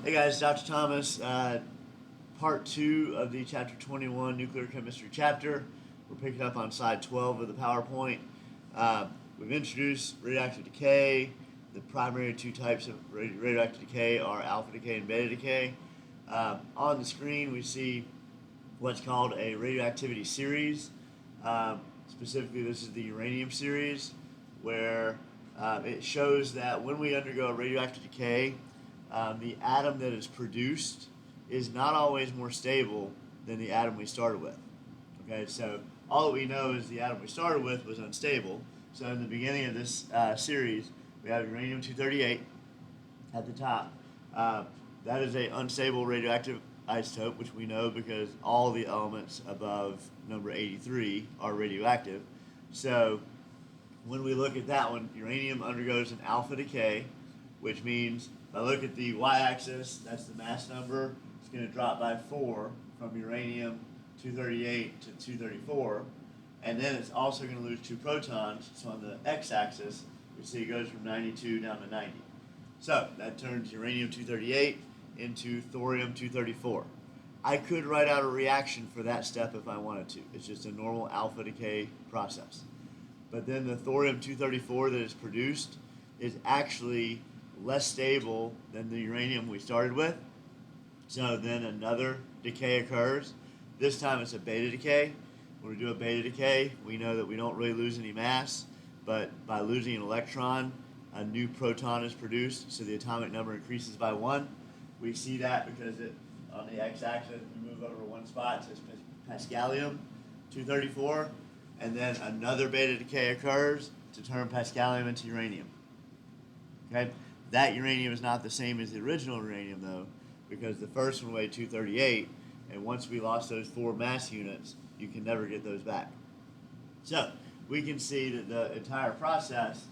Hey guys, Dr. Thomas, part 2 of the chapter 21 nuclear chemistry chapter. We're picking up on slide 12 of the PowerPoint. We've introduced radioactive decay. The primary two types of radioactive decay are alpha decay and beta decay. On the screen, we see what's called a radioactivity series. Specifically, this is the uranium series, where it shows that when we undergo radioactive decay, the atom that is produced is not always more stable than the atom we started with. Okay, so all that we know is the atom we started with was unstable. So in the beginning of this series, we have uranium 238 at the top. That is an unstable radioactive isotope, which we know because all the elements above number 83 are radioactive. So when we look at that one, uranium undergoes an alpha decay, which means if I look at the y-axis, that's the mass number. It's going to drop by 4 from uranium 238 to 234. And then it's also going to lose 2 protons. So on the x-axis, we see it goes from 92 down to 90. So that turns uranium 238 into thorium 234. I could write out a reaction for that step if I wanted to. It's just a normal alpha decay process. But then the thorium 234 that is produced is actually less stable than the uranium we started with. So then another decay occurs. This time it's a beta decay. When we do a beta decay, we know that we don't really lose any mass, but by losing an electron, a new proton is produced, so the atomic number increases by 1. We see that because on the x-axis, we move over one spot, it says Pascalium 234, and then another beta decay occurs to turn Pascalium into uranium. Okay? That uranium is not the same as the original uranium, though, because the first one weighed 238, and once we lost those 4 mass units, you can never get those back. So we can see that the entire process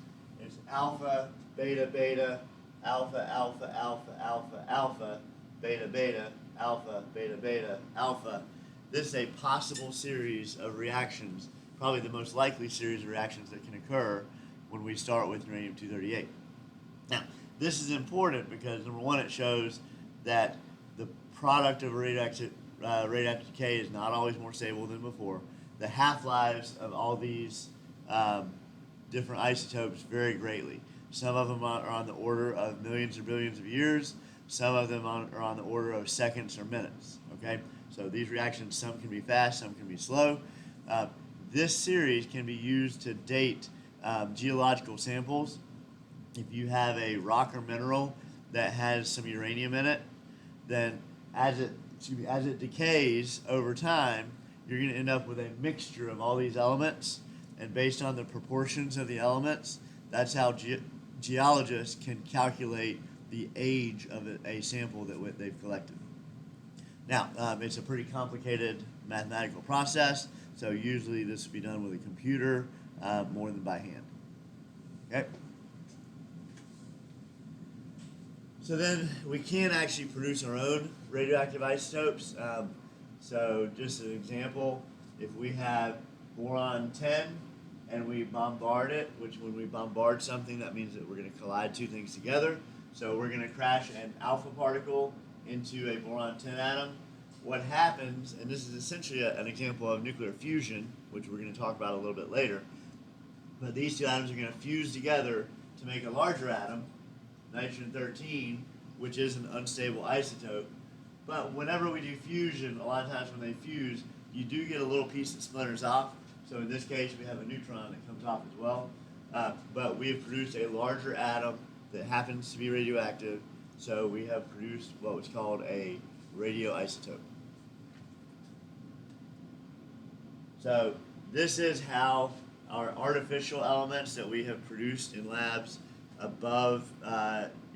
is alpha, beta, beta, alpha, alpha, alpha, alpha, alpha, beta, beta, alpha, beta, beta, alpha. This is a possible series of reactions, probably the most likely series of reactions that can occur when we start with uranium-238. Now, this is important because, number one, it shows that the product of radioactive decay is not always more stable than before. The half-lives of all these different isotopes vary greatly. Some of them are on the order of millions or billions of years. Some of them are on the order of seconds or minutes. Okay, so these reactions, some can be fast, some can be slow. This series can be used to date geological samples. If you have a rock or mineral that has some uranium in it, then as it decays over time, you're going to end up with a mixture of all these elements. And based on the proportions of the elements, that's how geologists can calculate the age of a sample that they've collected. Now, it's a pretty complicated mathematical process, so usually this would be done with a computer more than by hand. Okay? So then we can actually produce our own radioactive isotopes. So just an example, if we have boron 10 and we bombard it, which when we bombard something, that means that we're going to collide two things together. So we're going to crash an alpha particle into a boron 10 atom. What happens, and this is essentially an example of nuclear fusion, which we're going to talk about a little bit later, but these two atoms are going to fuse together to make a larger atom, nitrogen-13, which is an unstable isotope. But whenever we do fusion, a lot of times when they fuse, you do get a little piece that splinters off. So in this case, we have a neutron that comes off as well. But we have produced a larger atom that happens to be radioactive. So we have produced what was called a radioisotope. So this is how our artificial elements that we have produced in labs above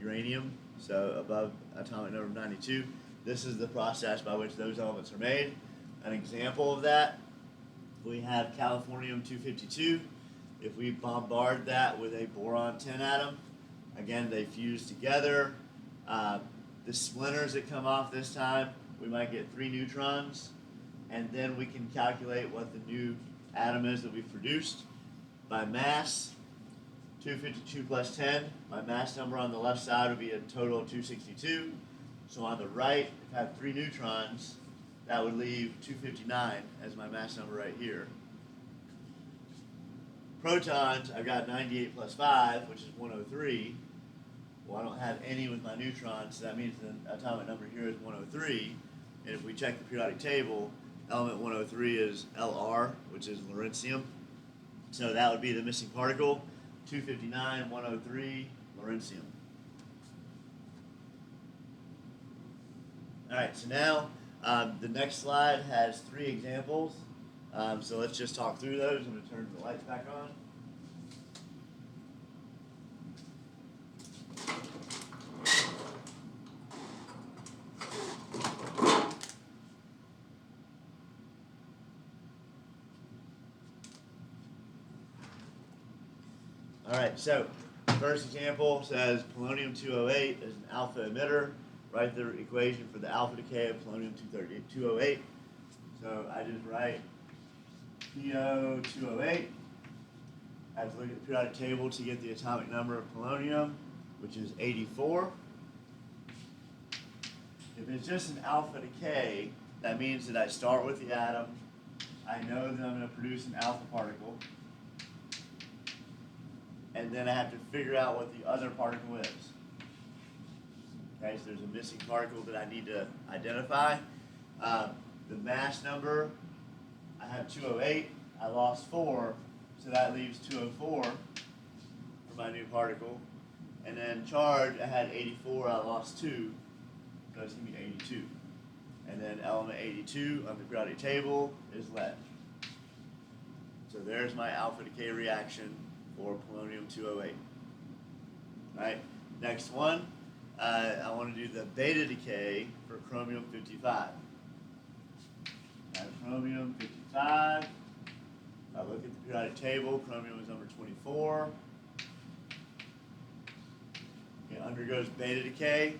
uranium, so above atomic number 92, this is the process by which those elements are made. An example of that, we have californium-252. If we bombard that with a boron 10 atom, again, they fuse together. The splinters that come off this time, we might get 3 neutrons, and then we can calculate what the new atom is that we've produced. By mass, 252 plus 10, my mass number on the left side would be a total of 262. So on the right, if I have 3 neutrons, that would leave 259 as my mass number right here. Protons, I've got 98 plus 5, which is 103. Well, I don't have any with my neutrons, so that means the atomic number here is 103. And if we check the periodic table, element 103 is Lr, which is lawrencium. So that would be the missing particle, 259, 103, lawrencium. All right, so now the next slide has 3 examples. So let's just talk through those. I'm going to turn the lights back on. All right, so first example says polonium-208 is an alpha emitter. Write the equation for the alpha decay of polonium-208. So I just write PO208. I have to look at the periodic table to get the atomic number of polonium, which is 84. If it's just an alpha decay, that means that I start with the atom. I know that I'm going to produce an alpha particle. And then I have to figure out what the other particle is. Okay, so there's a missing particle that I need to identify. The mass number, I have 208, I lost 4, so that leaves 204 for my new particle. And then charge, I had 84, I lost 2, so it's going to be 82. And then element 82 on the periodic table is lead. So there's my alpha decay reaction for polonium-208. All right, next one, I want to do the beta decay for chromium-55. Chromium-55, I look at the periodic table, chromium is number 24. It undergoes beta decay.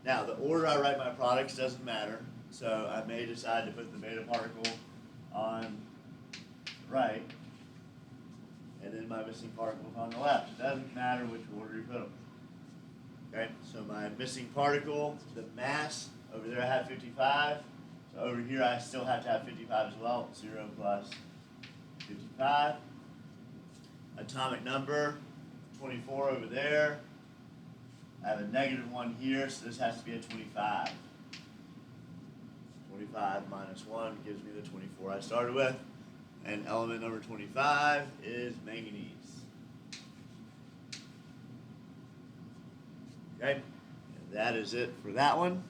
Now, the order I write my products doesn't matter, so I may decide to put the beta particle on the right, and then my missing particle is on the left. It doesn't matter which order you put them. Okay, so my missing particle, the mass, over there I have 55. So over here I still have to have 55 as well, 0 plus 55. Atomic number, 24 over there. I have a -1 here, so this has to be a 25. 25 minus 1 gives me the 24 I started with. And element number 25 is manganese. Okay, and that is it for that one.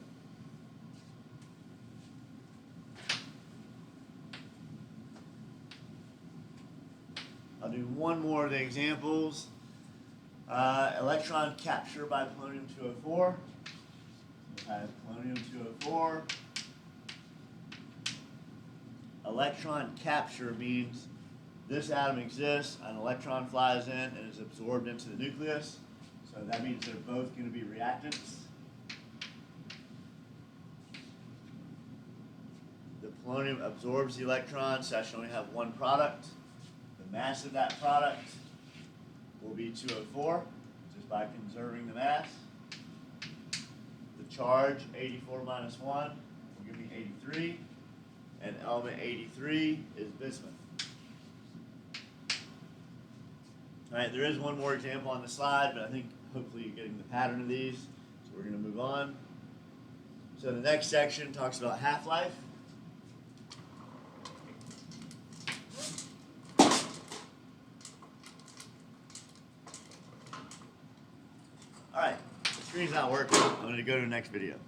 I'll do one more of the examples. Electron capture by polonium-204. So I have polonium-204. Electron capture means this atom exists, an electron flies in and is absorbed into the nucleus. So that means they're both going to be reactants. The polonium absorbs the electron, so I should only have one product. The mass of that product will be 204, just by conserving the mass. The charge, 84 minus 1, will give me 83. And element 83 is bismuth. All right, there is one more example on the slide, but I think hopefully you're getting the pattern of these. So we're going to move on. So the next section talks about half-life. All right, the screen's not working. I'm going to go to the next video.